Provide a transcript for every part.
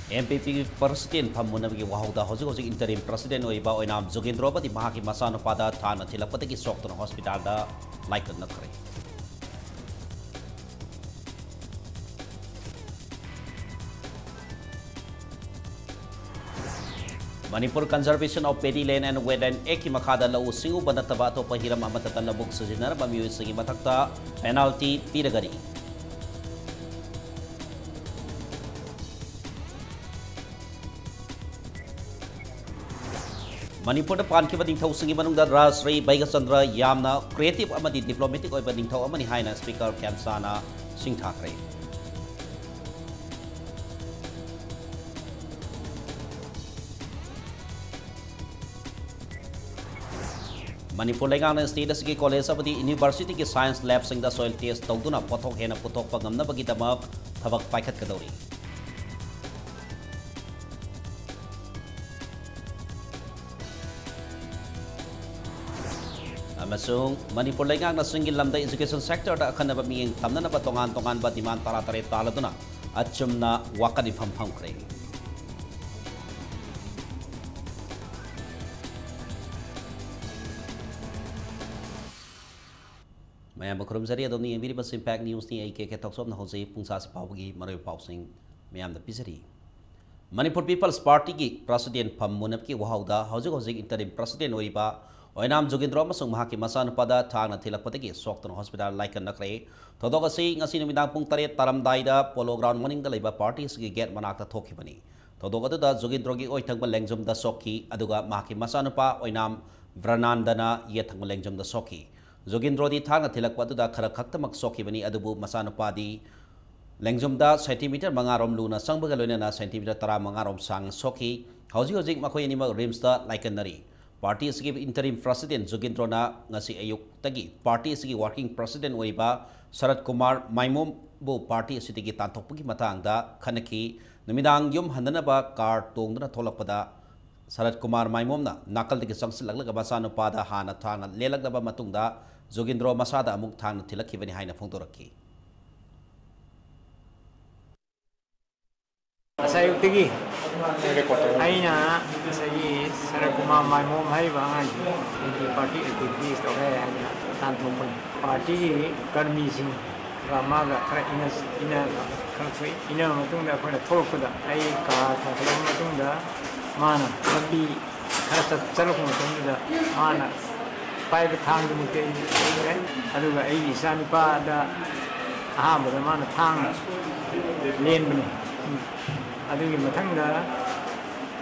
MPP President Pamunagi Wahda Hosi interim President Oiba Oinam Zugindro Bati Mahaki Masano Pada Tana Tilapatiki Sokton Hospital da like Nakari. Manipur Conservation of Paddy Land and Wetland Eki Makada Lau Singu Banatabato Pahiram Amatatan Labuk Suzinar Bamu Sigi Matakta penalty Piragari. Manipur pan ki bading thau singi manungda Rajri Baigasandra yamna creative amadi diplomatic oi bading thau amani haina speaker Kamsana Singh Thakre Manipur lengang state asigi college abadi university ki science lab singda soil test tawduna pothok hena puthok pangamna bagi damak thabak paikhat kadori Amasung Manipur lengang na singgil lamda education sector da akan naba miyeng tamna na tongan ba demand tara-tare taladuna at siyam na wakani pam-pam kre. Mayam bakurum zari adom ni embiri bas impact news ni ay keketok sob na hosei pungsa si pawagi maroy pausing mayam da pisari. Manipur People's Party ki President Pamunap ki wahawda hojik interim President oiba Oinam Zugindro masung mahaki masan pada thangna thilakpatiki Sokton Hospital laikan nakre thodok asi ngasi numidang pung 3 taramdaida polo ground morning da laiba parties gi gate manakta thokibani thodok adu da Zugindro gi oithangba lengjum da sokki aduga mahaki masan pa Oinam Vranandana yethangba lengjum da sokki Zugindro di thangna thilakpatu da khara khaktamak sokibani adubu masan pa di lengjum da centimeter mangarom luna sangbaga loina centimeter tara mangarom sang sokki hojik makoi anima rims da laikan nari Party is interim president Zugindro na ngasi ayuk tagi party is working president oiba Sarat Kumar Maimom bu party is tigi tantok pugi matang da khanaki numidang yum handana ba car tongduna tholakpada Sarat Kumar Maimom na nakal tigi sangsil laglaga basano pada hana thanga lelagda ba matungda Zugindro masada amuk thang thilakibani haina phongtoraki Sayuk tigi aina sagi sarakuma maimo mai bangai di parti activities to hai tanthopun party karmi sing ramaga kara ina kharthui ina matungda khona thokda ai ka thokla matungda mana babi khara chalok matungda mana pai ka thang du te ai aduga ai isani pa da aham mana thang len bani adugi mathangda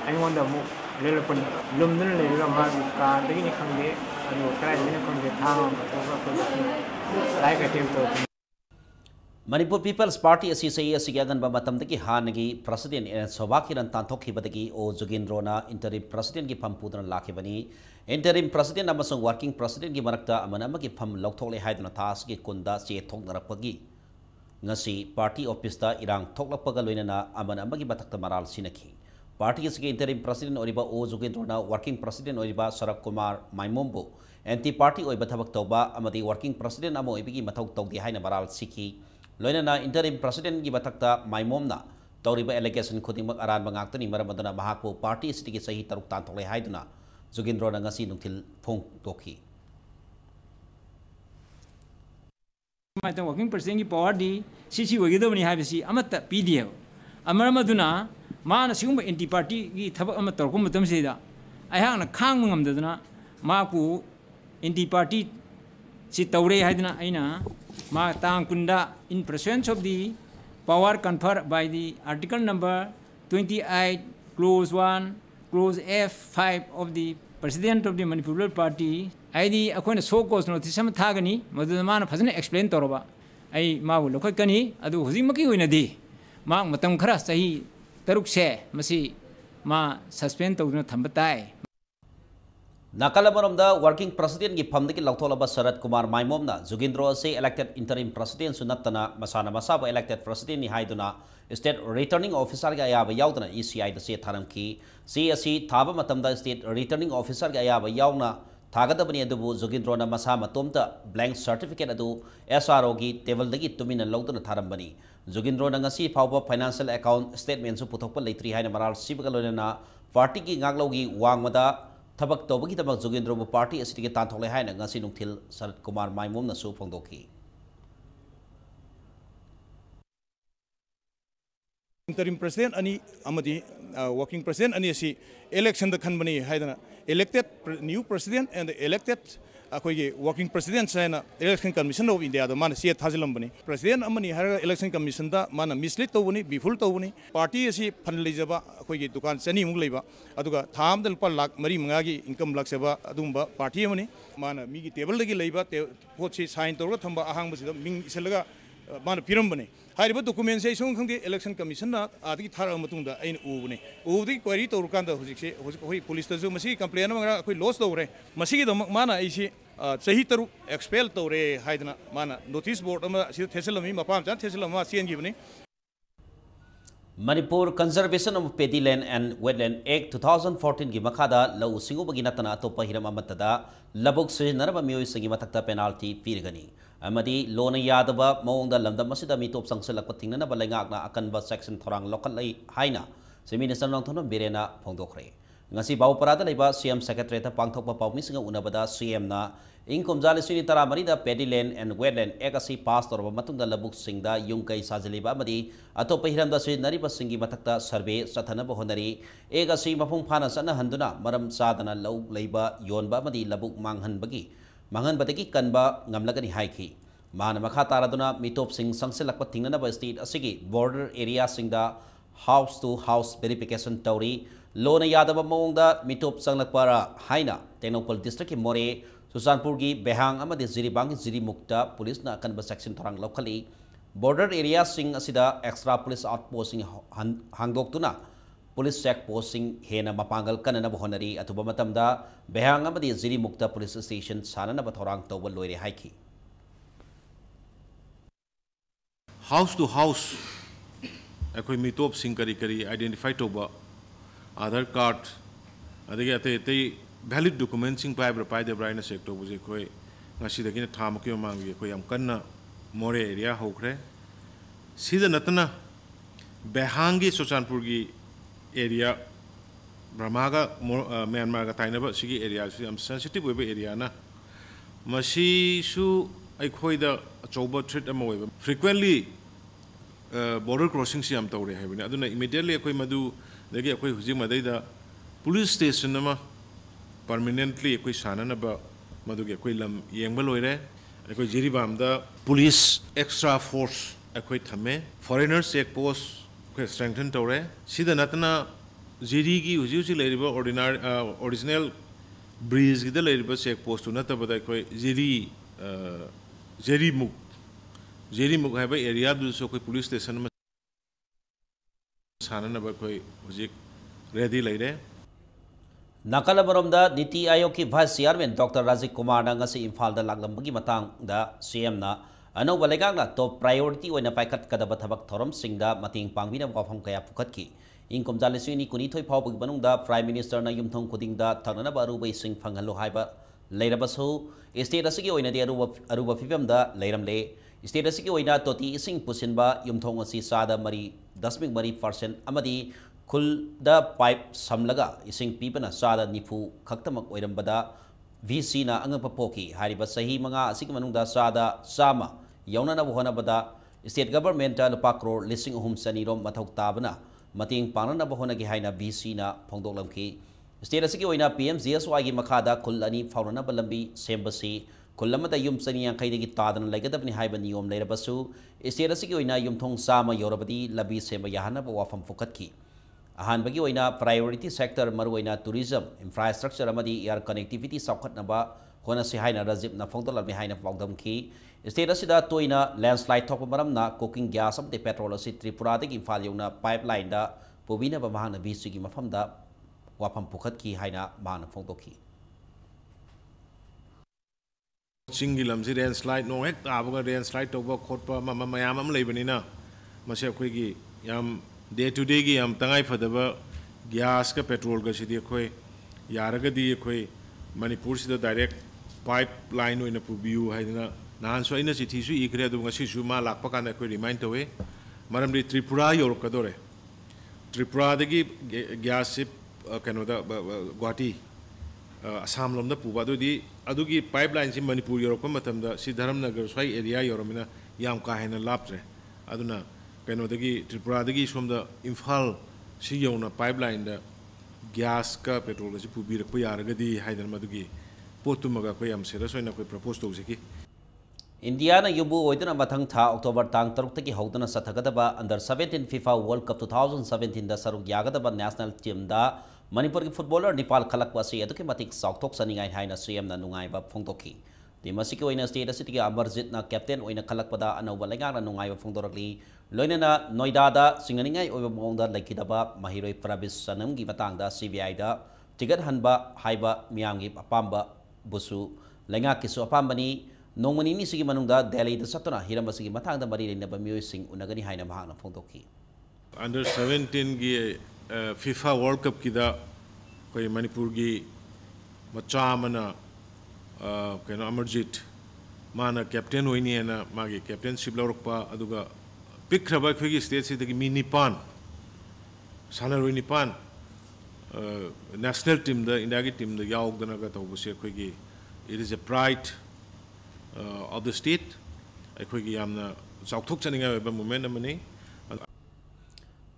aingonda mu lelapun lumdun lela ma ka degini khangde anu krai degini khangde thang like attempt to Manipur People's Party asi sei asi agan ba matam dagi hanagi president en sobakiran tanthokhi badagi o Zugindro na interim president gi pampudan lakhibani interim president amasung working president gi marakta amana ma gi pham lokthok le haidna thas gi kunda che thoknarakpagi ngasi party office ta irang thoklakpaga loinana amana amagi batakta maral sinakhi party is interim president oriba o Zugindro na working president oriba Sarak Kumar Maimombo anti party oiba thabak tawba amadi working president amo ibigi mathau tawdi haina maral sikhi loinana interim president gi batakta Maimomna tawriba allegation khudimak aran bangaktani maramadana mahakpo party stigi sahi taruk tanthole haiduna Zugindro na ngasi nungthil phong tokhi working president ki power di sisi wagidobani habisi amata pdf amaramaduna mana sigumba anti party gi thabak ama torko matam seda ayhana khang ngamdaduna maku anti party si tawre haidna aina ma tang kunda in presence of the power conferred by the article number 28 clause 1 clause f5 of the president of the Manipur party aidi akoina so cause notice am thagani maduna mana phajana explain toroba ai mabu lokhakani adu hujimaki hoina di ma matam khara sahi taruk se masi ma suspend tawduna thambatai Nakalamaromda working president gi phamdagi lautholaba Sarat Kumar Maimomna Zugindro se elected interim president sunatana masana masaba elected president ni haiduna state returning officer ga ayaba yaudana ECI da se tharamki CSC thaba matamda state returning officer ga ayaba yauna थागदबनी अदुबु जोगिंद्रोना मसा मतोमता blank certificate अदु SRO की table दगी तुमिना लौदुना थारंबनी जोगिंद्रोना ngasi फाउबा फाइनेंशियल अकाउंट स्टेटमेंट सु पुथोकप लेत्री हाइना मराल सिबगा लोइना पार्टी की गागलौगी वांगमदा थबक तौबगी तबक जोगिंद्रोबु पार्टी असिटिगे तांथोले हाइना ngasi नुंगथिल शरद कुमार माइमोमना सु फोंदोखी interim president ani amadi working president ani asi election da khanbani haidana elected new president and elected akoigi working president saina election commission of india da mana sie thajilambani president amani har election commission da mana mislead tawuni biful tawuni party asi phanlijaba akoigi dukan chani mung leiba aduga tham dal par lakh mari manga gi income lakh seba adumba party amani mana mi gi table da gi leiba pochi sign tawra thamba ahang basi da ming iselaga mana pirambani हारिबा document से इसों खंगे election commission ना आदि थारा मतुंग दा आइन उबने Ubdi query तौर कांदा हुजिसे होई पुलिस तजु मसी कंप्लेन मंगा कोई लॉस तौरे मसी गी दमक माना इसी सही तरु एक्सपेल तौरे हाइदना माना नोटिस बोर्ड अमा सि थेसलमी मपाम जान थेसलमा CN गिबने Manipur Conservation of Paddyland and Wetland Act 2014 की मखादा लौ सिंगुबगी नतना अतोपा हिरम अमतदा लबुक सिजनरबा मियोय संगी मथक्ता पेनाल्टी पीरगनी अमदी लोन यादबा मौंगदा लमदम मसिदा मितोप संगसलक पथिंगना बलैंगाकना अकनबा सेक्शन थोरांग लोकल हाइना सेमिनिस्टर नोंथोन बेरेना फोंदोखरे ngasi bau parada leiba CM secretary ta pangthokpa pawmisinga unabada CM na income jali sini tara marida Paddyland and Wetland ekasi pass torba matungda labuk singda yungkai sajaliba amadi atopa hiramda si nariba singi mathakta survey sathana bahonari ekasi mafung phana sana handuna maram sadana lau leiba yonba amadi labuk manghan badagi kanba ngamlagani haiki mana makha taraduna mitop sing sangselakpa thingnana ba state asigi border area singda house to house verification tauri लोन यादव मौंगदा मिटोप संगलकपारा हाइना Tengnoupal district की मोरे सुसानपुर की बेहांग अमदि जिरीबांग जिरीमुक्ता police ना अकनब सेक्शन थोरांग लौखली बॉर्डर एरिया सिंग असिदा एक्स्ट्रा पुलिस आउटपोस्टिंग हांगदोक्तुना पुलिस चेक पोस्टिंग हेना मपांगल कनना बहोनरी अथुबा मतमदा बेहांग अमदि जिरीमुक्ता पुलिस स्टेशन सानना बथोरांग तौब लोइरे हाइकी हाउस टू हाउस अखोई मिटोप सिंग करी करी आइडेंटिफाई तौबा आधार कार्ड अदगी अते अते वैलिड डॉक्यूमेंट सिंग पाइब्रा इन चेक तौबजे कोई ngasi थाम की मांगी कोई हम कन्ना मोरे एरिया होख्रे सिदा नतना बेहांगी सुचानपुर की एरिया ब्रह्मागा म्यांमार का ताइनबा सिगी एरिया सि हम सेंसिटिव वेब एरिया ना मसीसु अखोइदा अचौबा थ्रेट अमा web frequently border crossing si am tawre hai bini aduna immediately akoi madu dagi akoi huji madaida police station ama permanently akoi sanana ba madu ge akoi lam yengba loire akoi jiribam da police extra force akoi thame foreigners check post akoi strengthen tawre sida natna jiri gi huji huji leiriba ordinary original bridge gi da leiriba check post na ta bada akoi jiri muk Jerry मुख है area कोई police station में सानना कोई हुजिक ready लेरे नाकल बरोमदा नीति आयोग की vice chairman doctor Rajiv Kumar नंगसी इम्फाल दा लागलंबगी मतंग दा सीएम ना अनौबा लेगांगना टॉप प्रायोरिटी ओइना पाइकत कदब थबक थोरम सिंगदा मतिंग पांगबिना वाफम कया पुखतकी इनकम जालिसिनी कुनिथोय फावबगी बनुंगदा प्राइम मिनिस्टर ना युमथोंग खुदिंगदा थगना बारुबै सिंग फंगहलो हाइबा लेरबसु स्टेट असगी ओइना दे अरुबा फिबमदा लेरमले स्टेट असगी ओइना तोती इसिंग पुसिनबा युमथोंग असि सादा मरी 10.3% अमदी खुलदा पाइप समलगा इसिंग पीपना सादा निफु खक्तमक ओइरमबदा VC ना अंगप पोकी हारिबा सही मंगा असigi मनुंगदा सादा सामा यौनना बहोनबदा स्टेट गवर्नमेंट लुपा करोड़ 3,300 रोम मथौ ताबना मतिंग पानना बहोनगी हाइना VC ना फोंदोलमकी स्टेट असगी ओइना PMGSY की मखादा खुल अनि फाउनना बलंबी सेम्बसी खुलमदा युम चनी यांखैदगी तादन लेगदबनि हाइबा नियम लेरबसु स्टेट असगी ओइना युमथोंग सामा योरबदी लबी सेम याहनब वाफम फुकतकी अहानबगी ओइना प्रायोरिटी सेक्टर मरुओइना टूरिज्म इंफ्रास्ट्रक्चर अमदी एयर कनेक्टिविटी सौखतनबा होनसी हाइना राजीव ना फोंदोलबनि हाइना फाउदमकी स्टेट असिदा तोइना लैंडस्लाइड थोप मरमना कुकिंग गैस अमदे पेट्रोल असि त्रिपुरादगी इम्फाल यौना पाइपलाइन दा पुबिनबा महाना बीसी की मफमदा वाफम पुखतकी हाइना महाना फोंदोकी चिंगी लमजी लैंडस्लाइड नो हेक ताबगा लैंडस्लाइड तौबा खोटपा मयाम अम लेबनिना मसे अखोइगी याम डे टू डे की याम तंगाई फदबा गैस का पेट्रोल का सिदी अखोइ यारगदी अखोइ Manipur sida direct pipeline oina pubiu haidina nahan so ina chithi su ikre adu ngasi su ma lakpa kana ko remind tawe maram ri Tripura yor kadore Tripura dagi gas ship kano da Guwahati Assam lomda puba di adugi pipeline si Manipur yor ko matam da si Dharamnagar swai area yoromina yam ka hena laptre aduna kano dagi Tripura dagi somda Imphal si yona pipeline da gas ka petrol si pubi rak payaragadi haidan madugi potumaga ko yam sera soina ko propose to siki India na yubu oidana mathang tha October tang taruk taki haudana sathagadaba under 17 FIFA World Cup 2017 da saruk yagadaba national team da Manipur ki footballer Nepal khalakwa si aduki matik saukthok saningai haina CM na nungai ba phongtokhi team asiki oina state asiti ki Amarjit na captain oina khalakpada anauba lengang na nungai ba phongdorakli loinana Noida da singaningai oiba mongda laikidaba mahiroi Pravis Sanam gi matang da CBI da tigat hanba haiba miyamgi apamba busu lenga kisu apambani Nongmani ni sigi manungda Delhi da satuna hiram sigi matang da mari na bamyoy sing unagani haina mahang na phongtokhi under 17 gi FIFA World Cup ki da koi Manipur gi macha mana kena Amarjit mana captain hoini na magi captainship lorokpa aduga pikraba khigi state si dagi mini pan sanar hoini pan national team da India gi team da yaog dana ga tawbuse khigi it is a pride of the state akhoi yamna chauthok chaninga ba moment amani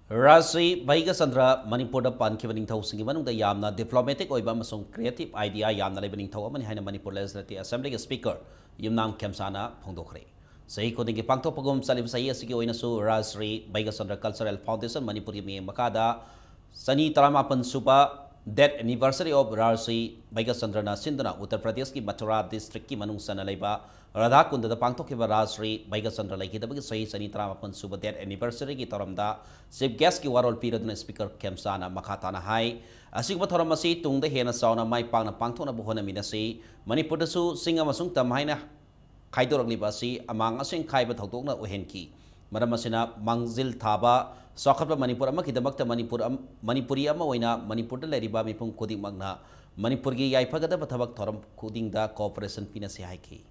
Rasi Baiga Sandra Manipur da pankhibaning thau singi manung da yamna diplomatic oiba amasung creative idea yamna lebaning thau amani haina Manipur Legislative Assembly ga speaker Yumnam Khemsana phongdokhre sahi koding gi pangthopagum salib sahi asigi oina su Rasri Baiga Sandra Cultural Foundation Manipur gi mi makada sani taramapan suba Death anniversary of Rasi Baiga Sandrana Sindana Uttar Pradesh ki Mathura district ki manung sana laiba Radha Kunda da pangthokiba Rasri Baiga Sandra laikidabagi sahi sani taramapan suba death anniversary ki taramda chief guest ki warol piraduna speaker Khemsana makhatana hai asigba thoram asi tungda hena sauna mai pangna pangthona buhona minasi Manipur da su singa masung tam haina khaidoragli basi amang asing khaiba thodokna ohenki maram asina mangzil thaba Sokhatba Manipur ama kidamakta Manipuri ama oina Manipur da leriba mipung kuding magna Manipur gi yaipagada bathabak thoram kuding da cooperation pina si haiki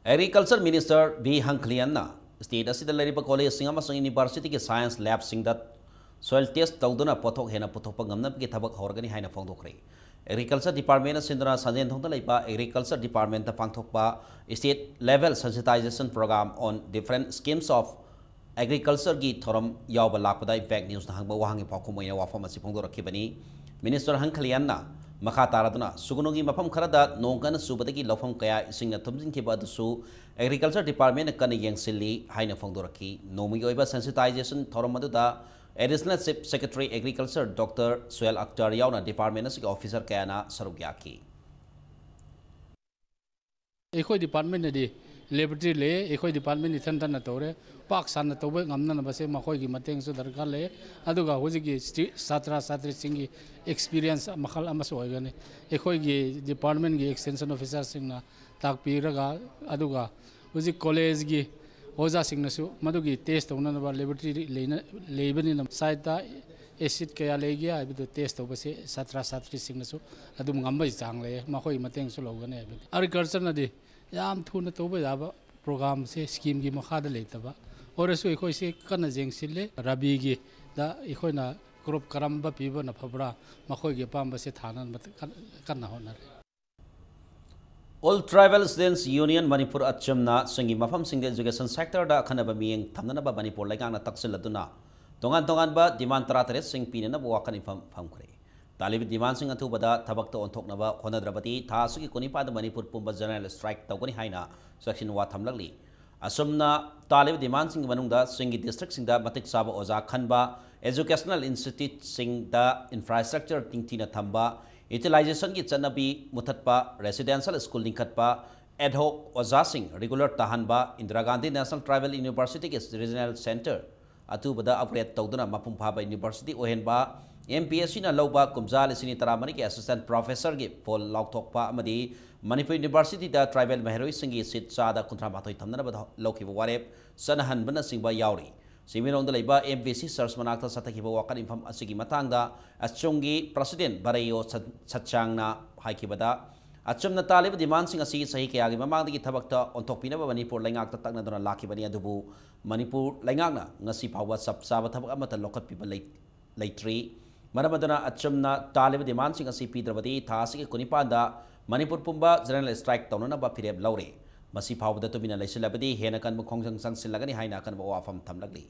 Agriculture Minister B Hanklianna state asida leriba college singa masung university ki science lab singda soil test tawduna pothok hena pothokpa ngamna ki thabak horgani haina phongdokhre agriculture department sindra sanjen thongda leipa agriculture department ta pangthokpa state level sensitization program on different schemes of agriculture gi thoram yawba lakpada impact news na hangba wahangi phokhumoina wafam asi phongdorakhibani minister Hanklianna makha taraduna sugunogi mafam kharada nongkan subadagi lofam kaya isingna thumjingkhiba adusu agriculture department kan yengsilli haina phongdorakhi nomi oiba sensitization thoram aduda Additional Secretary Agriculture Dr. Suel Akhtar yauna department asiki officer kayana saruk yaki. Ekoi department di laboratory le ekoi department ithan tan tore pak san na tobe ngamna na base makoi gi mateng su darkar le aduga hoji gi satra satri singi experience makhal amaso hoigane ekoi gi department gi extension officer singna tak piraga aduga hoji college gi Oza Signasu, Madugi test on another laboratory labor in the side acid kaya legia, I would test over Satra Satri Signasu, Adum Gamba is Angle, Mahoi Mateng Sologan. Agriculture Nadi, Yam Tuna Toba program say scheme Gimahada later, or as we say Kanazing Sile, Rabigi, the Ikoina group Karamba people of Pabra, Mahoi Pamba Setanan, but Kanahona. All Tribal Students Union Manipur Achimna Singi Mafam Sing Education Sector da Kanaba being Tanaba Manipur Lagana Taxiladuna. Tongan ba demand Tratare Sing Pinana Wakan Famkre. Talib demand Sing Atubada, Tabakto on Toknava, Honadrabati, Tasuki Kunipa, the Manipur Pumba General Strike, Tawani Haina, Section Watamlali. Asumna Talib demand Sing Manunda, Singi District Sing da Matik Saba Oza Kanba, Educational Institute Sing da Infrastructure Tingtina Tamba. Utilization ki chanabi muthatpa residential school lingkhatpa ad hoc ozasing regular tahanba Indira Gandhi National Tribal University ki regional center atubada upgrade tawduna mapum phaba university ohenba MPSC na lawba kumza lisini taramani ki assistant professor gi pol laukthokpa amadi Manipur University da tribal maheroi singi sit sada kuntra matoi thamna ba lawki warep sanahan bana singba yauri Simirong da laiba MPSC search manakta sataki ba wakan infam asigi matangda achungi president barayo satchang na haikibada achumna talib demand sing asi sahi ke agi mamang digi thabakta ontokpina ba Manipur laingak ta takna dona lakibani adubu Manipur laingak na ngasi pawa sab saba thabak amata lokat piba laitri Maramadana achumna talib demand sing asi pidrabadi thasiki kunipanda Manipur pumba general strike taunana ba phireb laure masi phawda to bina laisilabadi hena kan khongjang sang silagani haina kan ba wafam thamlagli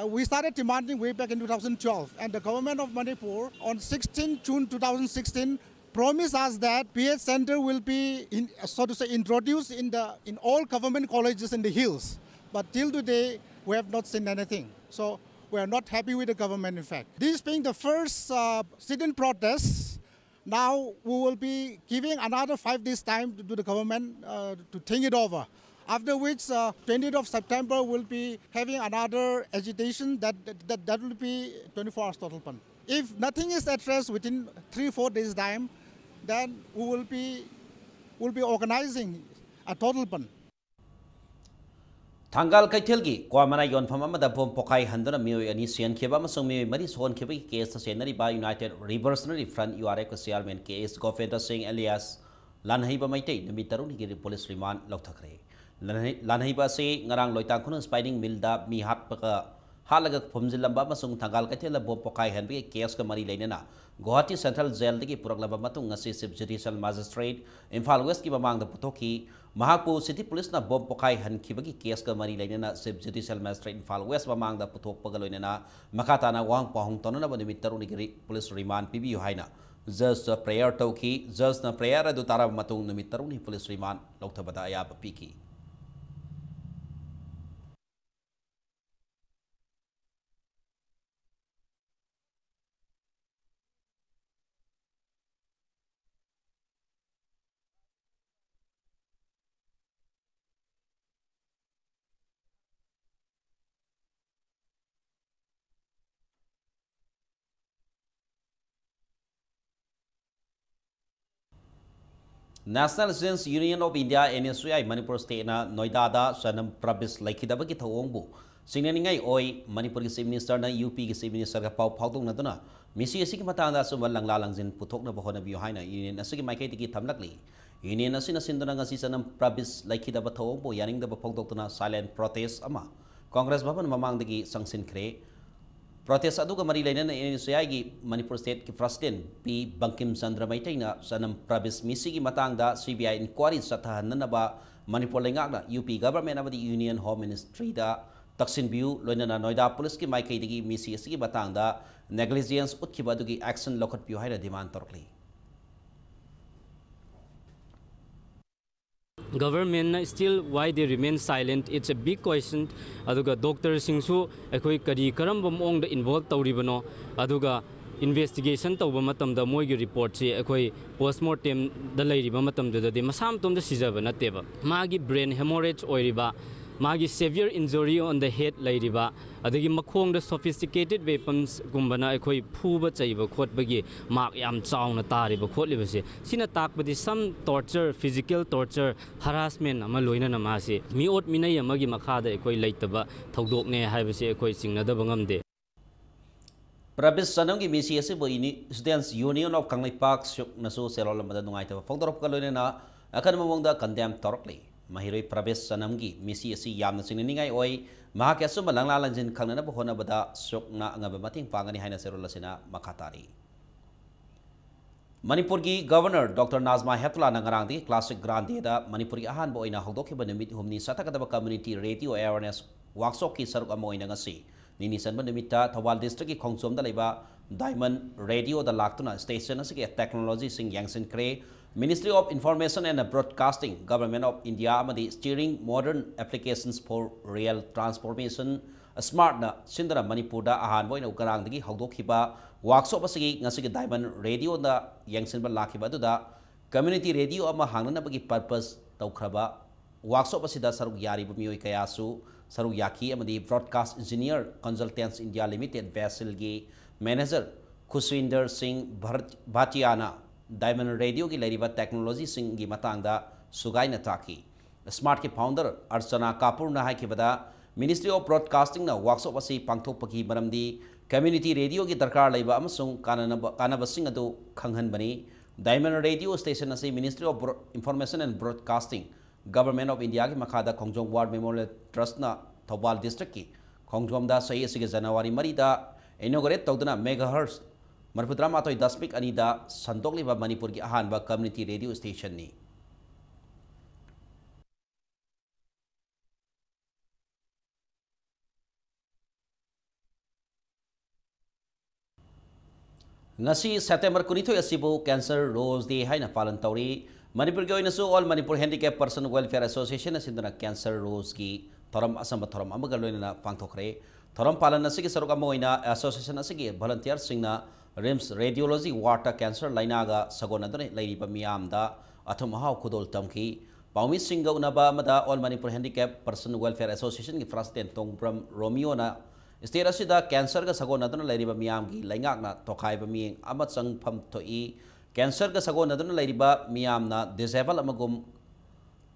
We started demanding way back in 2012, and the government of Manipur on 16 June 2016 promised us that PH Center will be, so to say, introduced in all government colleges in the hills. But till today, we have not seen anything. So we are not happy with the government, in fact. This being the first sit-in protest, now we will be giving another 5 days time to the government to think it over. After which, 20th of September, we'll be having another agitation that will be 24 hours total pan. If nothing is addressed within 3-4 days time, then we'll be organizing a total pan. Tanggal Kaitelgi, Kwamana Yon Famamada Bom Pokai Handana Mio and Isian Kebama Sumi Maris Hon Kebi case the Senari by United Reversionary Front UREC Siarman case Gofeda Singh Elias Lanhaiba Maite, the Mitaruni police remand Loktakre. Lanhaiba say Narang Loitakun spining milda mi hat paka halaga Pumzilamba Masung Tangal Katela Bom Pokai Henry case Kamari Lenena. Guwahati Central Jail the Puraglaba Matung Assistive Judicial Magistrate, Infal West Kibamang the Putoki, Mahapu City Police na Bom Pokai Han Kibaki case Kamari Lenena, Sib Judicial Magistrate Infal West Bamang the Putok Pagaloina, Makatana Wang Pahong Tonana Mitaruni Police Remand PB Haina. Just a prayer toki, just a prayer do Tara Matung Mitaruni Police Remand, Loktabada Ayaba Piki. National Students Union of India NSUI Manipur State na Noida da Sanam Prabis Laikidabaki Thawongbu Singnaningai Oi Manipur Chief Minister na UP Chief Minister ka pau phawtung na duna misi asiki matangda sumal langlalangjin puthok na bahona biyo haina union asiki maikai tiki thamlakli union asina sinduna ngasi Sanam Prabis Laikidaba Thawongbu yaning da phawtok tuna silent protest ama Congress Bhavan mamang dagi sangsin khre Protest aduga mari lainana NSUI gi Manipur State ki President P Bankim Chandra Maitaina Sanam Prabis misi gi matangda CBI inquiry sathahanna ba Manipur lengakna UP government abadi Union Home Ministry da Taksin View loinana Noida Police ki maikai digi misi asigi matangda negligence utkiba adugi action lokat piu haina demand torkli Government still why they remain silent. It's a big question. Aduga doctor singsu ekoi kari karamba mong da involved tawribano aduga investigation tawba matam da moigi report si ekoi postmortem da lairiba matam da de masam tom da sijaba nateba magi brain hemorrhage oiriba magi severe injury on the head lairiba adagi makhong da sophisticated weapons gumbana ekoi phuba chaiba khotbagi mak yam chauna tariba khotliba se sina takbadi some torture physical torture harassment ama loina na ma se miot minai amagi makhada ekoi leitaba thodok ne haibase ekoi singnada bangamde Prabis Sanam ki misi ase bo Students Union of Kanglai Park syuk nasu selol mada nungai ta fogdorop kalona akan mawongda condemn torkli Mahiroi Prabis Sanam ki misi ase yamna singningai oi mahakasu malanglalanjin khangnana bo hona bada syuk na ngabe mating pangani haina serol lasina makhatari Manipur ki Governor Dr. Nazma Heptula nangarang di Classic Grande da Manipur ki ahan bo ina hogdok ki banamit humni satakadaba community radio awareness workshop ki saruk amo ina ngasi Nini Sanba Nimita Thawal District ki Khongsom da leba Diamond Radio da laktuna station asiki technology sing yangsin kre Ministry of Information and Broadcasting Government of India amadi steering modern applications for real transformation smart na sindra Manipur da ahan boina ukarang digi hawdokhiba workshop asiki ngasiki Diamond Radio da yangsin ba lakhiba du da community radio ama hangnana bagi purpose tawkhraba workshop asida saruk yari bu mioi kayasu Saru Yaki amadi Broadcast Engineer Consultants India Limited Vessel gi Manager Khuswinder Singh Bhatiana Diamond Radio ki leriba technology sing gi matangda sugai na taki. Smart ki founder Archana Kapoor na hai ki bada Ministry of Broadcasting na workshop asi pangthok paki maramdi community radio ki darkar laiba amasung kanabasing adu khanghan bani. Diamond Radio Station asi Ministry of Information and Broadcasting Government of India ki makhada Khongjom Ward Memorial Trust na Thobal District ki Khongjom da sahi asige January mari da inaugurate tawduna megahertz marpudra matoi dasmik ani da sandokli ba Manipur ki ahanba community radio station ni. Ngasi September 22 asibu Cancer Rose Day haina palan tawri Manipur gi oinasu All Manipur Handicap Person Welfare Association asinduna Cancer Rose gi thoram asamba thoram amaga loina pangthokre thoram palan asigi saruk ama oina association asigi volunteer singna RIMS Radiology Water Cancer lainaga sagonadune lairiba miyamda athum haw khudol tamki paumi singa unaba amada All Manipur Handicap Person Welfare Association gi president Tongbram Romeo na State asida cancer ga sagon aduna lairiba miyam gi laingak na tokhaiba mi ama changpham thoi cancer ga sagon aduna lairiba miyam na disable amagum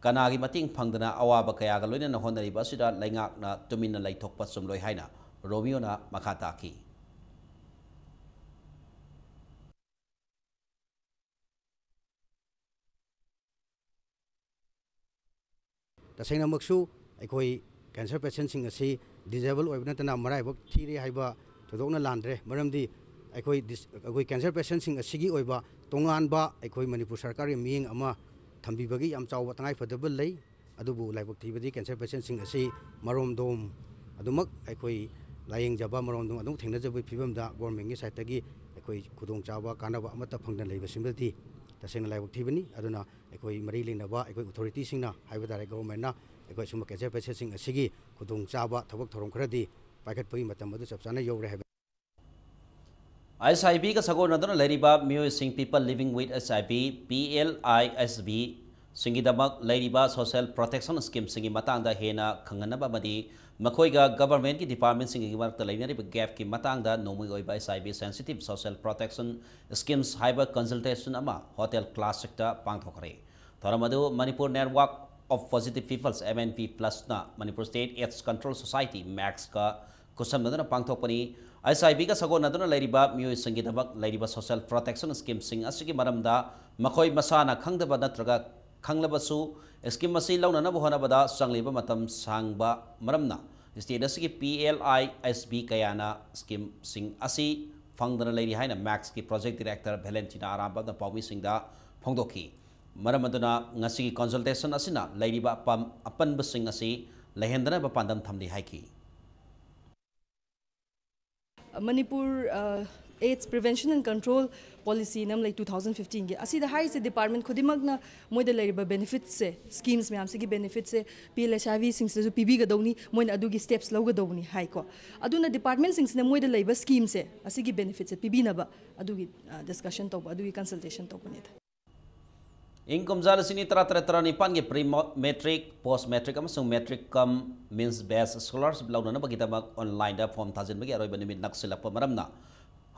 kanagi mating phangdana awaba kaya ga loina na honariba sida laingak na tumin na laithokpa sumloi haina Romeo na makhata ki tasena maksu aikoi cancer patient sing asi disable oibna tana marai bok thiri haiba thodokna landre maramdi aikoi cancer patient sing asigi oiba tongan ba aikoi Manipur sarkar miing ama thambi bagi yam chawba tangai fadable lei adubu laibok thibadi cancer patient sing asi marom dom adumak aikoi layeng jaba marom dom adung thengna jabai phibam da government gi side tagi aikoi khudong chawa kanaba amata phangna leiba simbalti tasena laibok thibani aduna aikoi mari linaba aikoi authority singna haiba dare government na aikoi suma cancer patient sing asigi khudong chaba thabak thorom khradi paikhat pagi matam adu chapchana yogre haiba SIB ka sagon aduna lairiba mio sing people living with SIB PLISB singidamak lairiba social protection scheme singi matangda hena khanganaba madi makoiga government ki department singi marta lainari gap ki matangda nomui oiba SIB sensitive social protection schemes haiba consultation ama hotel classic ta pangthokre thoramadu Manipur network of Positive Peoples MNP Plus na Manipur State AIDS Control Society Max ka kusam naduna pangthokpani SIB ka sagon naduna lairiba mio singidabak lairiba social protection scheme sing asigi maramda makoi masana khangdaba natraga khanglabasu scheme asi launa na bohana bada sangliba matam sangba maramna state asigi PLISB kayana scheme sing asi fangdana lairi haina Max ki project director Valentina Aramba na pawi singda phongdoki maramaduna ngasi consultation asina lairiba apan basing asi lehendana ba pandam thamdi haiki Manipur AIDS Prevention and Control Policy nam like 2015 ge asi the highest department khudimagna moida leriba benefits se schemes myam se gi benefits se PLHIV sings se PB ga dawni moina adugi steps law ga dawni hai ko aduna department sings ne moida leriba scheme se asi gi benefits se PB na ba adugi discussion to adugi consultation to ne Income jala sini tara ni pan ge pre-metric, post-metric amasung metric cum means based scholarship launa na bagita mag online da form thajin bagi aroi bani min naksilak pa maramna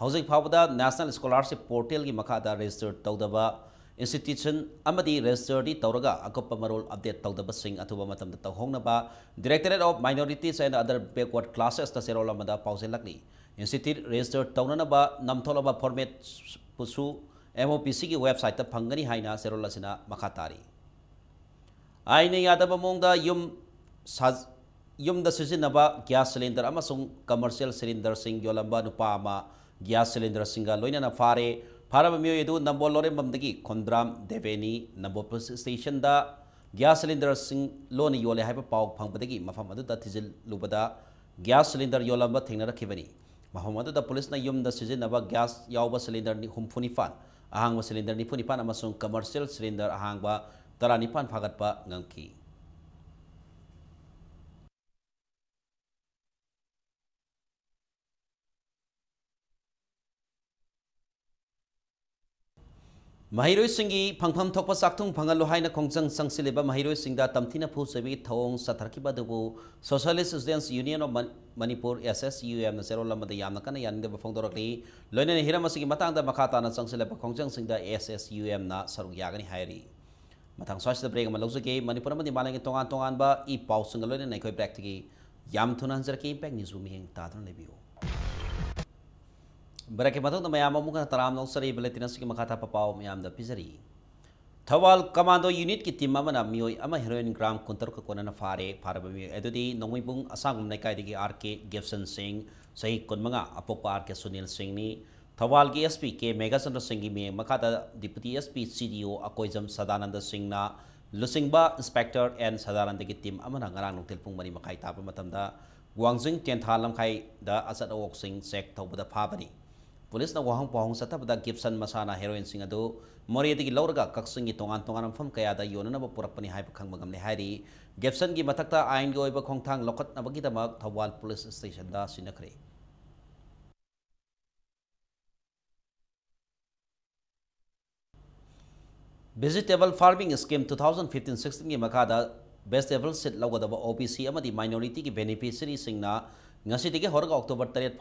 housing phawda national scholarship portal gi makha registered tawdaba institution amadi registered di tawraga akoppa marol update tawdaba sing atuba matam da tawhongna ba Directorate of Minorities and Other Backward Classes ta serol amada pause lakni institute registered tawna ba namtholaba format pusu MOPC की website तक फंगनी हाइना सेरोला सिना मखातारी आइने यादव मोंगदा युम द सिजिनबा गैस सिलेंडर अमसुंग कमर्शियल सिलेंडर सिंग योलंबा नुपामा गैस सिलेंडर सिंगा लोइना फारे फारब मियो यदु नंबो लोरे ममदगी खोंद्राम देवेनी नंबो स्टेशन दा गैस सिलेंडर सिंग लोन योले हाइबा पाव फंगबदगी मफम अदुदा थिजिल लुबदा गैस सिलेंडर योलंबा थेंगना रखिबनी मफम अदुदा पुलिस ना युम द सिजिनबा गैस यावबा सिलेंडर नि हुमफुनिफान ahang cylinder ni punipan amasung commercial cylinder ahang ba taranipan phagat pa ngangki Mahiroi singi phangpham thokpa sakthung phangalu haina khongchang sangsileba mahiroi singda tamthina phusebi thong satharkiba dubu Socialist Students Union of Manipur SSUM na zero lamada yamna kana yande ba phongdorakli loina hiram asigi matangda makhata na sangsileba khongchang singda SSUM na saru yagani hairi matang swasta break ma lawjake Manipur amadi malangi tongan tongan ba I pau singa loina naikoi practically yam thuna hanjarki impact news mi heng tadran lebiu Berake matang na mayam muka taram nong sari beletina sigi makata papau mayam da pizari. Thawal Commando Unit ki team amana mioi ama heroin gram kuntar ka kona na fare bami edudi nongmi bung asang nay kai digi RK Gibson Singh sahi kun mga apopa RK Sunil Singh ni Thawal ki SP ke Megachandra Singh gi me makata Deputy SP CDO Akoijam Sadananda Singh na Lusingba Inspector and Sadananda ki team amana ngarang nong telpung mari makai tapa matamda Guangzing Tenthalam kai da asat awok Singh sek thawbada phabani Police na wahang pohong sa tabada Gibson masana heroin sing ado Moriya di lauraga kaksing tongan tongan fam kaya da yona na purak pani hai pakhang magam ni hari Gibson gi matakta ain go iba khongthang lokat na bagita mag Thawal Police Station da sinakre Vegetable Farming Scheme 2015-16 gi makada Vegetable Seed lawadaba OBC amadi minority ki beneficiary sing na ngasi dige horga October 3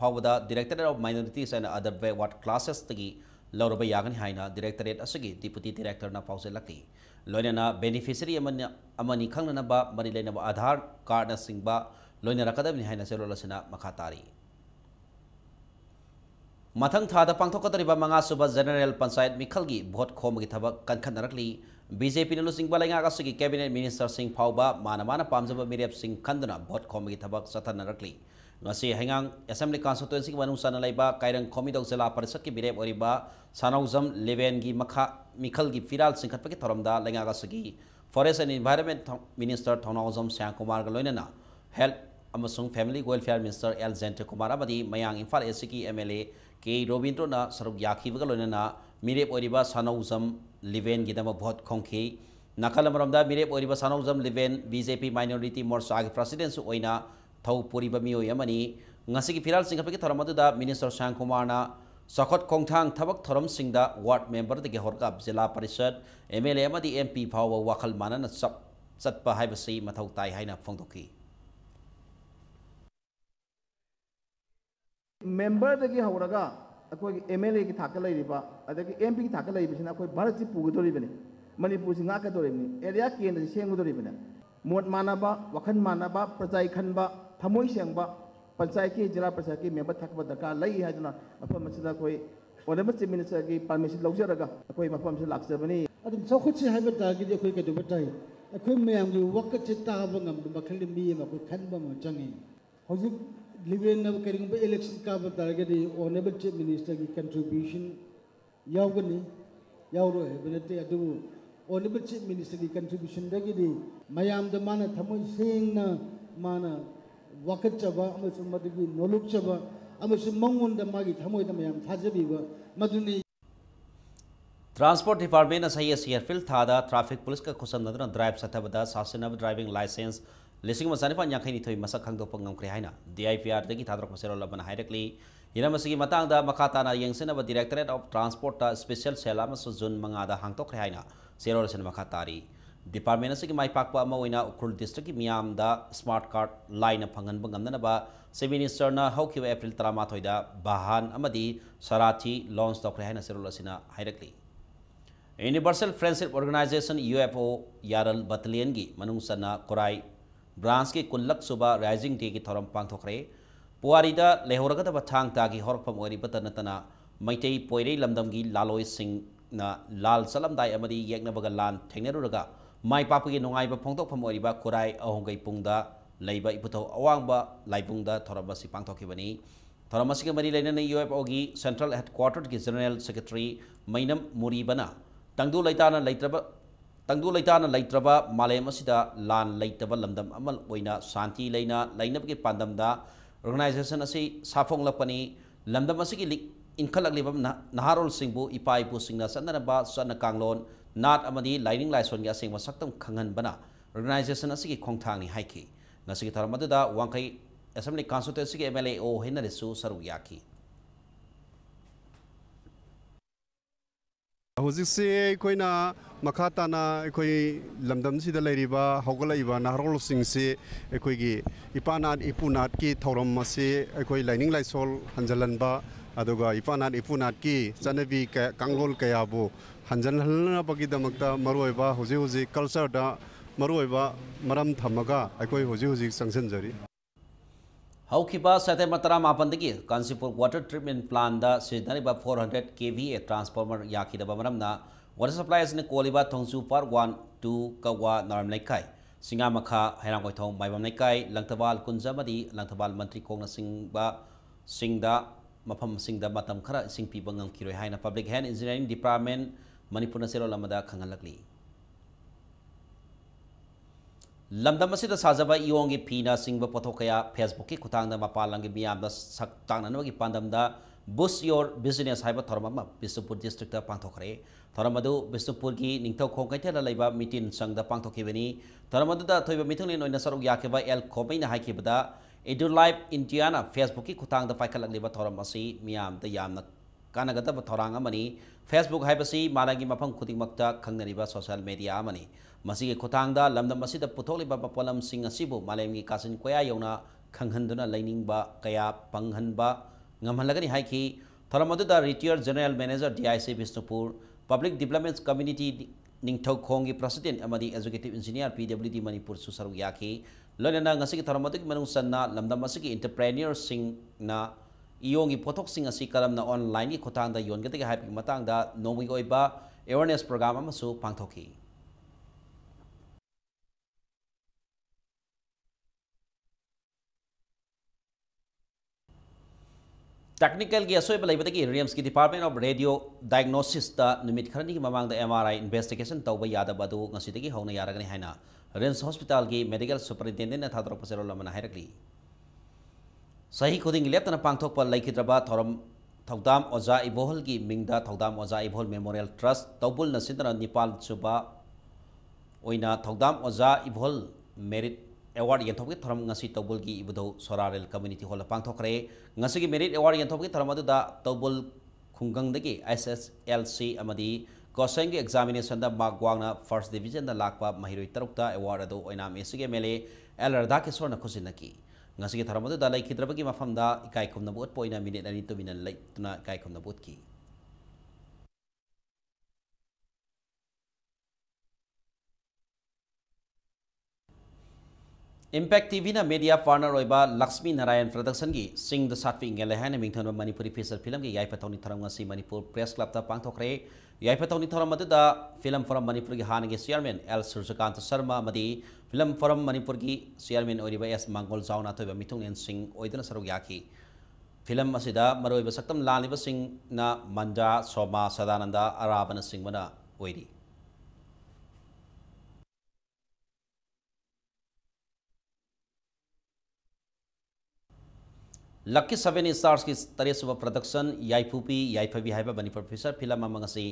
Pawada Directorate of Minorities and Other Backward Classes tagi Lauraba Yagan Haina Directorate Asagi Deputy Director na Pause Laki Loina na beneficiary amani khang na ba manilay na Aadhaar card na singba loina rakadab ni Haina Serola sina makatari Mathang thada pangthokatariba mga suba General Panchayat Mikhalgi vote khomagi thabak kankan narakli BJP na lusing balay nga kasagi Cabinet Minister Singh Phauba mana pamjaba Mirep Singh khanduna vote khomagi thabak satan narakli ngasi hengang Assembly Constituency manung sana laiba kairang komidok zela parisat ki birep oriba sanauzam leven gi makha mikhal gi firal singkhat paki thoramda lenga ga sagi Forest and Environment Minister Thanauzam Syang Kumar ga loinana Health amasung Family Welfare Minister L Zente Kumar amadi mayang Imphal SK MLA K Robindro na saruk yakhi ga loinana mirep oriba sanauzam leven gi dama bhot khongkhi nakalamramda mirep oriba sanauzam leven BJP Minority Morcha gi President su oina Thau Puri Bamio Yamani, Nasiki Firal Singapaki Thoramada, Minister Shankumana, Sakot Kongtang, Tabak Thoram Singda, Ward Member, the Gehorkab, Zilla Parisad, MLA Madi MP Power Wakal Manan, Satpa Hibasi, Matau Tai Haina Fondoki. Member the Gehoraga, a quick MLA Takala Riba, a MP Takala Riba, a quick Barati Puguto Ribbon, Manipur Singaka Ribbon, Eriaki and the Shango Ribbon. Mot Manaba, Wakan Manaba, Prasai Kanba, Tamoy Shangba, Pansaki, Jara Pasaki, Member Takabaka, Lay Hadna, a Pamasakoi, or the Mr. Minister gave permission Lozeraga, a Koima Pamsa Laxabani. I think so could have a target a quick to betray. I couldn't may you walk at Chitabangam, the Bakali, and Kanbam, Jangi. How's it living of carrying election cover target or never chief minister contribution? Yawgani, Yauro, Benete, do. Honorable Chief Minister की contribution देगी मैयाम दमाना थमोई सेंग ना माना वक़्त चबा अमसुम मदगी नोलुक चबा अमसुम मंगों दमागी थमोई दमयाम थाज़बी वा मधुनी Transport Department asai Searfield thada traffic police ka kusam nadra drive satabada sustainable driving license lising masani pa nyakai ni thoi masak khang do pangam kre haina DIPR degi thadrok masero labana directly ina masigi matang da makata na yengsena ba Directorate of Transport ta special sela masu zone manga da hangtok kre haina Zero Sen Makatari. Department Siki Mai Pakpa Moina Ukur District Miam da Smart Card Line of Pangan Banganaba, Se Minister na Hoki April Tramatoida, Bahan Amadi, Sarati, Launch Dr. Hana Serolasina, directly. Universal Friendship Organization UFO Yaral Battalion Gi, Manungsana, Korai, Branski Kunlak Suba, Rising Tiki Thoram Pangtokre, Puarida, Lehoragata Batang Tagi Horpam Ori Batanatana, Maite Poire Lamdamgi, Laloy Singh. Na lal salam dai amadi yekna baga lan thengneruraga mai papagi nongai ba phongtok phamoriba kurai ahongai pungda leiba iputo awangba laibungda thoraba si pangthoki bani thorama si mari leina ne UFO gi Central Headquarters gi General Secretary Mainam Muribana tangdu leitana leitraba malem asida lan leitaba lamdam amal oina santi leina leinabgi pandamda organization asi safong lapani lamdam asigi Inkalak libam Naharol Singbu, Ipai Pusing Sanaba, Sana Kanglon, Nat Amadi, Lighting Lyson Yasing was Saktam Kangan Bana, organization Asiki Kongtani Haiki, Nasiki Taramada, Wankai, Assembly Constituency MLA O Henarisu Saruyaki. ꯍꯧꯖꯤꯛꯁꯦ ꯑꯩꯈꯣꯏꯅ ꯃꯈꯥ ꯇꯥꯅ ꯑꯩꯈꯣꯏ ꯂꯝꯗꯝꯁꯤꯗ ꯂꯩꯔꯤꯕ ꯍꯧꯒꯠꯂꯛꯏꯕ ꯅꯍꯥꯔꯣꯜꯁꯤꯡꯁꯤ ꯑꯩꯈꯣꯏꯒꯤ ꯏꯄꯥꯅꯥꯠ ꯏꯄꯨꯅꯥꯠꯀꯤ ꯊꯧꯔꯝ ꯑꯁꯤ ꯑꯩꯈꯣꯏ ꯂꯥꯏꯅꯤꯡ ꯂꯥꯏꯁꯣꯜ ꯍꯟꯖꯤꯜꯍꯟꯕ ꯑꯗꯨꯒ ꯏꯄꯥꯅꯥꯠ ꯏꯄꯨꯅꯥꯠꯀꯤ ꯆꯠꯅꯕꯤ ꯀꯥꯡꯂꯣꯟ ꯀꯌꯥꯕꯨ ꯍꯟꯖꯤꯜꯍꯟꯅꯕꯒꯤꯗꯃꯛꯇ ꯃꯔꯨꯑꯣꯏꯕ ꯍꯧꯖꯤꯛ ꯀꯜꯆꯔꯗ मरुइबा मरम थमगा अखोई हुजी संसनजरी हौखिबा सेप्टेम्बर 18 कांसीपुर वाटर ट्रीटमेंट प्लांट दा सिजनरिबा 400 kVA ट्रांसफॉर्मर याखिदबा मरमना वाटर सप्लाई असने कोलिबा थोंसु पार 1 2 कवा नरम लेखाई सिंगा मखा हैरांगोइथों माइबम लेखाई लंगथबाल कुंजमदी लंगथबाल मंत्री कोंगना सिंगबा सिंगदा मफम सिंगदा मतम खरा सिंग पीबा ngam हाइना public health engineering department Manipur नसेरो लमदा खंगलकली लमदम असिदा साजबा इयोंगी फीना सिंगबा पोथोकया फेसबुक की खुतांगदा मपालंगी मियामदा सक्तांगननबगी पांदमदा बुस योर बिजनेस हाइबा थरममा बिष्णुपुर डिस्ट्रिक्ट पांथोखरे थरमदु बिष्णुपुर की निंगथौ खोंगैथेला लैबा मीटिन संगदा पांथोखिबनी थरमदुदा थोइबा मिथुंगलिन ओइना सरुक याकेबा एल खोमैना हाइखिबदा एडु लाइव इंडियाना फेसबुक की खुतांगदा पाइखलकलिबा थरम असि मियामदा यामना कानगदबा थोरांग अमनी फेसबुक हाइबसी मालागी मफम खुदिंगमक्ता खंगनरिबा सोशल मीडिया अमनी मसीगे खुतांगदा लमदम मसीदा पुथोलिबा मपोलम सिंग असिबु मालेमगी कासिन कोया यौना खंगहंदुना लैनिंगबा कया पंगहनबा ngамहलगनि हाइखि थरमदुदा retired general manager DIC Bishnupur public development community निंगथौ खोंगी प्रेसिडेंट अमदी एजुकेटिव इंजीनियर पीडब्ल्यूडी मणिपुर सुसरु याखि लोनना ngasiगी थरमदुगी मनुंग सन्ना लमदम मसीगी एंटरप्रेन्योर सिंगना इयोंगी पोथोक सिंग असि करमना ऑनलाइन की खुतांगदा योनगदगी हाइपि मतंगदा नोंगी ओइबा अवेयरनेस प्रोग्राम अमसु पांथोखि टेक्निकल की असोब लेबदगी रिम्स की डिपार्टमेंट ऑफ रेडियो डायग्नोसिस दा निमित खरनी की ममांग दा एमआरआई इन्वेस्टिगेशन तौबा यादबदु ngasiदगी हौना यारगनी हाइना रिम्स हॉस्पिटल की मेडिकल सुपरिटेंडेंट थादरक पसेरो लमना हाइरकली सही खुदिंग लेप्तना पांथोकपा लैखिद्रबा थोरम थौदाम ओजा इबोहल की मिंगदा थौदाम ओजा इबोहल मेमोरियल ट्रस्ट तौबुल नसिदना निपाल सुबा ओइना थौदाम ओजा इबोहल मेरिट अवार्ड यंथोबकी थरम ngasi तौबुल की इबुदौ सोरारेल कम्युनिटी हॉल पांथोखरे ngasi की मेरिट अवार्ड यंथोबकी थरम अदुदा तौबुल खुंगंगदगी एसएसएलसी अमदी कोसेंग एग्जामिनेशन दा मार्क वांगना फर्स्ट डिवीजन दा लाकपा महिरोई तरुकता अवार्ड अदु ओइनाम एसीगे मेले एल रदा के सोरना खुसिनकी ngasi की थरम अदुदा लैखिद्रबगी मफमदा इकाई खुमना बुत पोइना मिनिट अनि तो मिनन लैतना इकाई खुमना बुत की इम्पैक्ट टीवी ना मीडिया पार्टनर होइबा लक्ष्मी नारायण प्रोडक्शन की सिंग द सात्वी इंगेले हैन मिंथन मणिपुरी फीचर फिल्म की याइफतौनी थरम ngasi मणिपुर प्रेस क्लब ता पांथोखरे याइफतौनी थरम अदुदा फिल्म फोरम मणिपुर की हानगे चेयरमैन एल सूर्यकांत शर्मा मदी फिल्म फोरम मणिपुर की चेयरमैन ओरिबा एस मंगोल जाउना तोइबा मिथुंगलेन सिंह ओइदना सरुक याखी फिल्म असिदा मरोइबा सक्तम लानिबा सिंह ना मंजा सोमा सदानंदा अराबन सिंह मना ओइरी लक्की 7 स्टार्स की तरेसुब प्रोडक्शन याइफुपी याइफबी हाइबा मणिपुर फीचर फिल्म अमंगसी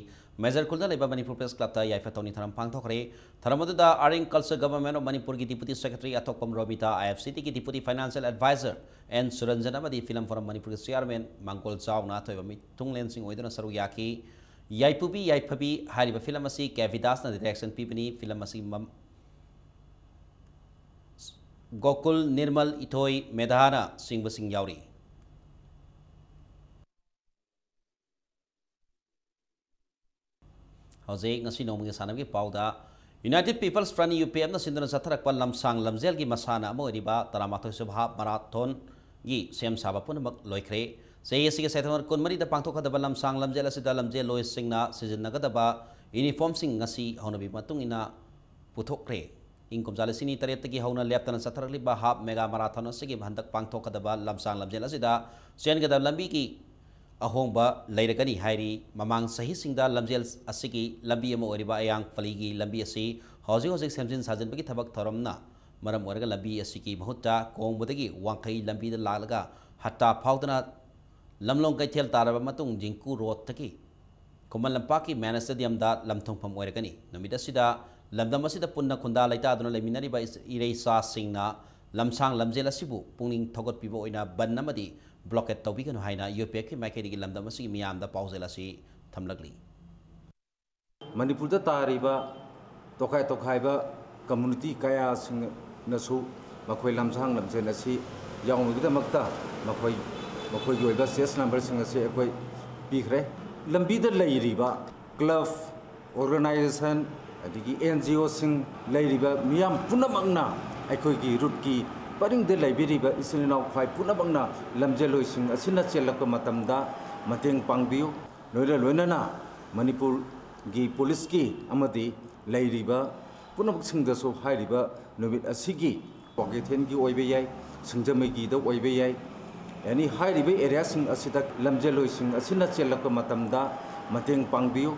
मेजर खुलदा लेबा मणिपुर प्रेस क्लब ता याइफतौनी थरम पांथोखरे थरमदुदा आरिंग कल्चर गवर्नमेंट ऑफ मणिपुर की डिप्यूटी सेक्रेटरी अतोकम रोबिता आईएफसीटी की deputy financial adviser N Suranjan अमदी फिल्म फोरम मणिपुर के चेयरमैन मंगोल जाउना तोइबा मिथुंगलेन सिंह ओइदना सरु याकी याइफुपी याइफबी हारिबा फिल्म असी केविदास ना डायरेक्शन पीबनी फिल्म असी गोकुल निर्मल इथोई मेधाना सिंह बसिंग यावरी हौजे ngasi नोमगे सानबगे पाउदा यूनाइटेड पीपल्स फ्रंट यूपीएम ना सिंदना सथरकपा लमसांग लमजेल की मसाना अमो ओरिबा 13 सुबहा माराथन की सेम साबा पुनमक लोइखरे सेयसी के सेथमर कुनमरी दा पांथोखदबा लमसांग लमजेल असिदा लमजेल लोय सिंगना सिजनगदबा यूनिफॉर्म सिंग ngasi हौनबी मतुंग इना पुथोखरे इंकुम जालसिनी तरेत की हौना लेप्तना सथरकलिबा हाफ मेगा माराथन असिगे भंदक पांथोखदबा लमसांग लमजेल असिदा चेनगदा लंबी की अहोंबा लैरगनी हाइरी ममांग सही सिंगदा लमजेल असिगी लंबी अमा ओरिबा अयांग फलीगी लंबी असि हौजिक हौजिक सेमजिन साजनबगी थबक थरमना मरम ओरगा लंबी असिगी बहुता कोंगबदगी वांखै लंबी दा लागलगा हत्ता फाउदना लमलोंग कैथेल तारबा मतुंग जिंकू रोड तकी कुमल लंपाकी मैन स्टेडियम दा लमथोंफम ओरगनी नमिदा सिदा लमदम असिदा पुन्ना खुंदा लैतादुना लेमिनारिबा इरेसा सिंगना लमसांग लमजेल असिबु पुंगिंग थगोटपिबो ओइना बन्नमदी ब्लॉकेट तौबीगनु हाइना यूपीएफ की माइकेरी की लमदम असिगी मियामदा पाउजेल असि थमलगली Manipur da tariba tokai community kaya sing nasu makoi lamsang lamsen asi yaung gida makta makoi yoiba CS number sing asi akoi bigre lambi da leiriba club organization adigi NGO sing leiriba miyam punamangna akoi gi root ki paring de leiriba isinau khai punamangna lamjeloi sing asina chelak matamda mateng pangbiu loina na Manipur gi police ki amadi leiriba punamuk singdaso hairiba numit asigi pocket gi oibe yai singjamai gi da oibe yai yani hairiba area sing asida lamjeloi sing asina chelak matamda mateng pangbiu.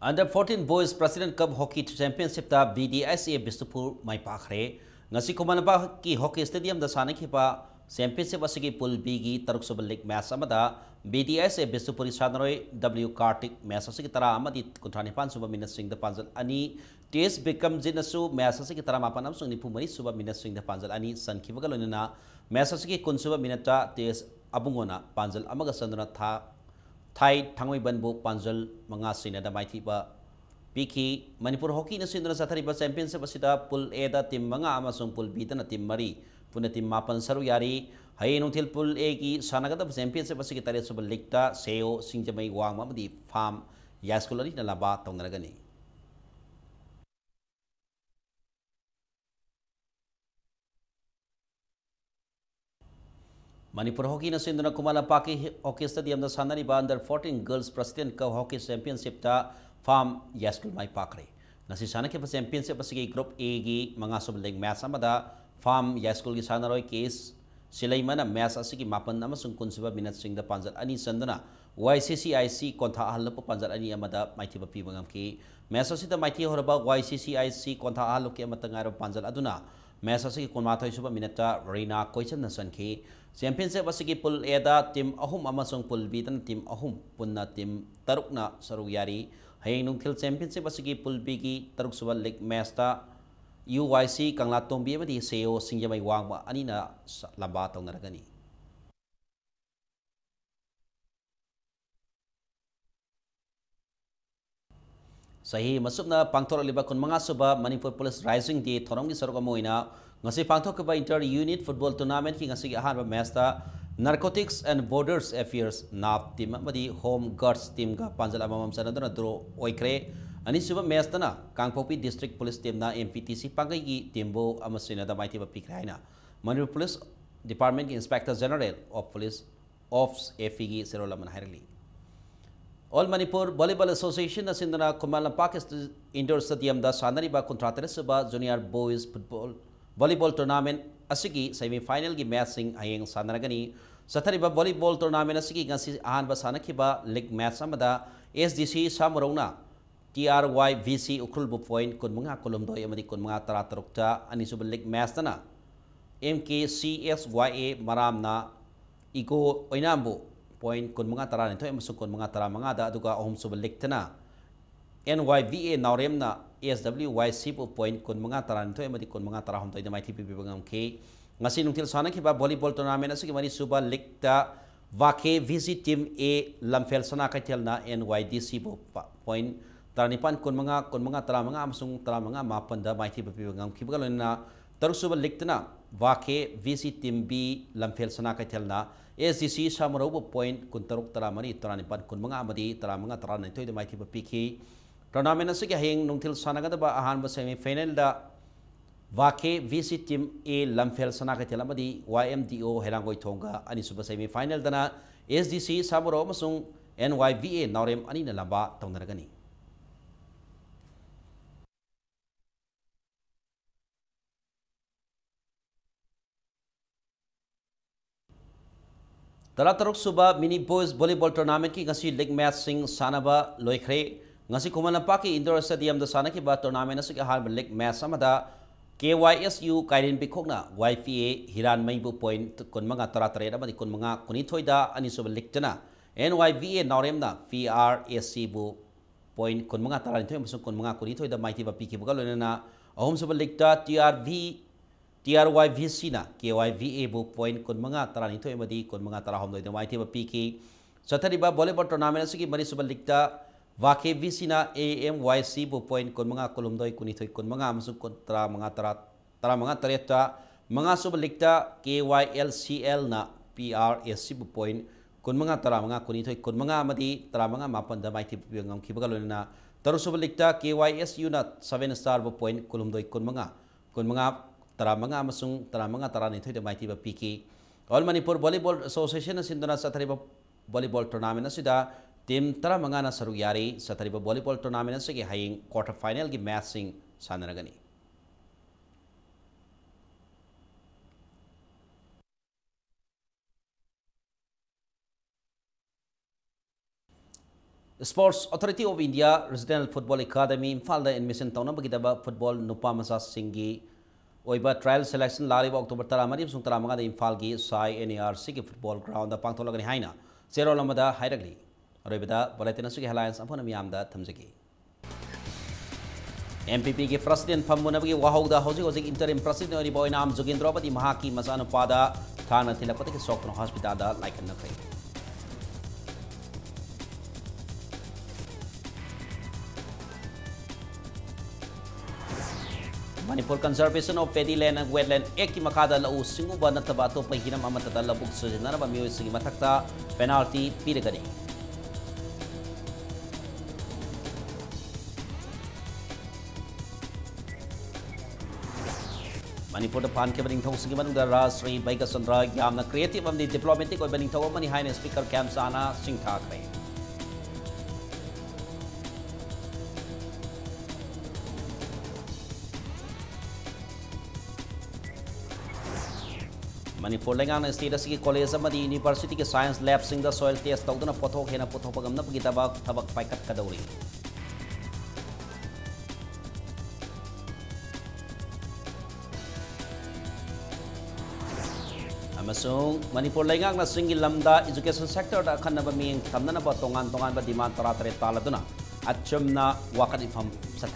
Under 14 Boys President Cup Hockey Championship ta BDSA Bisnupur mai pakhre ngasi kumanaba ki hockey stadium da sanakhiba championship asigi pool B gi taruk subal league match amada BDSA Bisnupuri sanaroi W Kartik match asigi tara amadi kunthanipan suba minute sing da panjal ani TS Beckham jinasu match asigi tara mapanam sung nipu mari suba minute sing da panjal ani sankhiba galonina match asigi kun suba minute ta TS abungona panjal amaga sanduna tha Thai Thangoi Banbu Panjal Manga Sina da Maithiba Piki Manipur Hockey na Sindra Sathariba Championship asida Pool A da team Manga amasung Pool B da na team Mari puna team Mapan Saru Yari Hay nungtil Pool A ki sanagada Championship asigi tare subal league ta Seo Singjamai Wang Mamadi Farm Yaskulari na laba tawnaragani Manipur Hockey na Sindra Kumala Paki Hockey Stadium da Sanariba Under 14 Girls President Cup Hockey Championship ta Farm Yaskul Mai Pakre. Nasi sana ke championship asigi Group A gi mga sub league match amada Farm Yaskul gi sanaroi case Silaimana match asigi mapan amasung kunsuba minute sing da panjat ani sandana YCCIC kontha halpo panjat ani amada maithiba pi bangam ki match asida maithi horaba YCCIC kontha hallo ke amatangaro panjat aduna match asigi konmathoi suba minute ta Reina Koichan na sanki Championship asigi pool A da team ahum amasung pool B dan team ahum punna team tarukna saru yari hayeng nungthil championship asigi pool B gi taruk subal league match ta UYC Kangla Tombi amadi Seo Singjamai Wangma anina lamba tawnaragani Sahi masukna pangthoraliba kun manga suba Manipur Police Rising Day thoromgi saruka moina ngasi pangthokba inter unit football tournament ki ngasi ahanba match ta Narcotics and Borders Affairs NAP team amadi Home Guards team ga panjal amamam sanadana draw oikre ani suba match tana Kangpopi District Police team na MPTC pangai gi teambo amasina da maitiba pikraina Manipur Police Department ki Inspector General of Police Ops FE gi serolaman hairli All Manipur Volleyball Association na sindana Kumalampak Indoor Stadium da sanariba kontrata suba Junior Boys Football Volleyball Tournament asigi semi-final gi match sing ayeng sanaragani sathariba volleyball tournament asigi ngasi ahanba sanakiba league match amada SDC Samurongna TRYVC ukrulbu point kunmunga kolomdoi amadi kunmunga taratarukta anisuba league match tana MKCSYA maramna Igo Oinambu point kunmunga taranito emasung kunmunga taramanga da aduga ahum suba league tana NYVA Nauremna SWYC point kun mga taran to emadi kun mga tarahom to idamai thipi bangam ke ngasi nungtil sana ki ba volleyball tournament asigi mani suba league ta vake visit team A lamfel sana ka telna NYDC point taranipan kun mga taramanga amsung taramanga mapanda mai thipi bangam ki bagalona taru suba league na vake visit team B lamfel sana ka telna SDC samaro point kun taruk taramani taranipan kun mga amadi taramanga taran to idamai thipi piki Tournament asigi hayeng nungtil sanagada ba ahanba semi-final da Vake VC Team A lamfel sanaka telamadi YMDO Herangoi Thonga ani suba semi-final dana SDC Samuro amasung NYVA Naurem ani na lamba tawnaragani Tarataruk suba Mini Boys Volleyball Tournament ki ngasi league match sing sanaba loikhre ngasi Kumalampak Indoor Stadium da sanakiba tournament asigi ahanba league match amada KYSU Kairin Bikhokna YPA Hiran Maibu point kun mga taratare amadi kun mga kunithoida ani suba league tana NYVA Nauremna PRSC bu point kun mga taranithoi amasung kun mga kunithoida maitiba pikibuga loinana ahum suba league ta TRYVC na KYVA bu point kun mga taranithoi amadi kun mga tarahom loida maitiba piki sathariba volleyball tournament asigi mari suba league ta Vake Visina AMYC bu point kunmanga kulumdoi kunithoi kunmanga amasung kontra manga tara manga tareta manga subalikta KYLCL na PRSC bu point kunmanga tara manga kunithoi kunmanga amadi tara manga mapanda maiti ngam kibagalona taru subalikta KYSU na 7 star bu point kulumdoi kunmanga tara manga amasung tara manga tara nithoi de maiti ba PK All Manipur Volleyball Association sinduna sathariba volleyball tournament asida team tara mangana saru yari sathariba volleyball tournament asigi haying quarter final gi match sing sanaragani Sports Authority of India Regional Football Academy Imphal da admission tawna bagidaba football nupa masa singi oiba trial selection lariba October 13 sung 13 da Imphal gi Sai NARC gi football ground da pangtholagani haina zero lamada hairagli Arabida Bulletin Sugi Alliance upon a Miamda Tamzaki. MPP ki President Pamunabgi Wahauda Hosi interim President Boy Nam Zugindropati Mahaki Masana Pada Thana Tilapati Sokno Hospital like a Nakri. Manipur Conservation of Paddy Land and Wetland Eki Makada Lau Singuba Natabato Pahina Mamata Labuk Sujanaba Music Matakta penalty Piragani. Manipur the Pan Cabin Tosiman, the Rasri, Bagasandra, Yamna, creative of the diplomatic or Benning Tower Money High Speaker Kamsana, Singh Thakre. Manipur Langan State College Amadi University Science Lab Sing the soil test out on a pothok and a potopagam Gitaba Tabak Paikat Kadori. Amasung Manipur Langang na singi lamda education sector da kan na baming tamna na ba tongan ba demand para tare taladuna at chum na wakat ifam sa